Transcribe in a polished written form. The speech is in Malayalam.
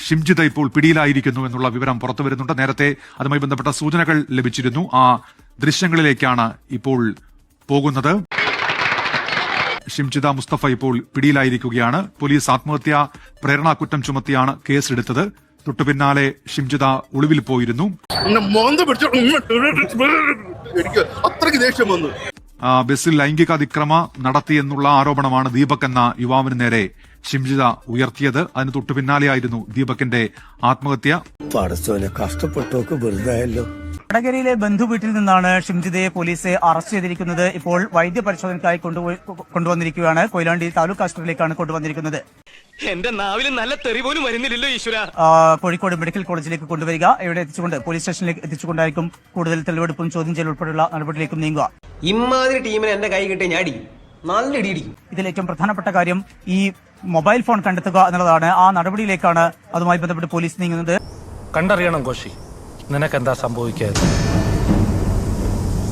ഷിംജിത ഇപ്പോൾ പിടിയിലായിരിക്കുന്നു എന്നുള്ള വിവരം പുറത്തുവരുന്നുണ്ട്. നേരത്തെ അതുമായി ബന്ധപ്പെട്ട സൂചനകൾ ലഭിച്ചിരുന്നു. ആ ദൃശ്യങ്ങളിലേക്കാണ് ഇപ്പോൾ പോകുന്നത്. ഷിംജിത മുസ്തഫ ഇപ്പോൾ പിടിയിലായിരിക്കുകയാണ്. പോലീസ് ആത്മഹത്യാ പ്രേരണാകുറ്റം ചുമത്തിയാണ് കേസെടുത്തത്. തൊട്ടുപിന്നാലെ ഷിംജിത ഒളിവിൽ പോയിരുന്നു. ബസ്സിൽ ലൈംഗിക അതിക്രമ നടത്തിയെന്നുള്ള ആരോപണമാണ് ദീപക് എന്ന യുവാവിന് നേരെ ഷിംജിത ഉയർത്തിയത്. അതിന് തൊട്ടുപിന്നാലെയായിരുന്നു ദീപകിന്റെ ആത്മഹത്യ. കഷ്ടപ്പെട്ടോക്ക് വെറുതായല്ലോ. വടകരയിലെ ബന്ധു വീട്ടിൽ നിന്നാണ് ഷിംജിതയെ പോലീസ് അറസ്റ്റ് ചെയ്തിരിക്കുന്നത്. ഇപ്പോൾ വൈദ്യപരിശോധനയ്ക്കായി കൊണ്ടുവന്നിരിക്കുകയാണ്. കൊയിലാണ്ടി താലൂക്ക് ആശുപത്രിയിലേക്കാണ് കൊണ്ടുവന്നിരിക്കുന്നത്. എന്റെ നാവിൽ നല്ല തെറി പോലും വരുന്നില്ലല്ലോ ഈശ്വര. കോഴിക്കോട് മെഡിക്കൽ കോളേജിലേക്ക് കൊണ്ടുവരിക. ഇവിടെ എത്തിച്ചുകൊണ്ട് പോലീസ് സ്റ്റേഷനിലേക്ക് എത്തിച്ചുകൊണ്ടായിരിക്കും കൂടുതൽ തെളിവെടുപ്പും ചോദ്യം ചെയ്യൽ ഉൾപ്പെടെയുള്ള നടപടിയിലേക്കും നീങ്ങുക. ഇമാതിരി ടീമിനെ എന്റെ കൈ കിട്ടിയ ഞാടി നല്ല ഇടിയിടിക്കും. ഇതിൽ ഏറ്റവും പ്രധാനപ്പെട്ട കാര്യം ഈ മൊബൈൽ ഫോൺ കണ്ടെത്തുക എന്നുള്ളതാണ്. ആ നടപടിയിലേക്കാണ് അതുമായി ബന്ധപ്പെട്ട് പോലീസ് നീങ്ങുന്നത്. കണ്ടറിയണം കോശി, നിനക്കെന്താ സംഭവിക്കാതെ.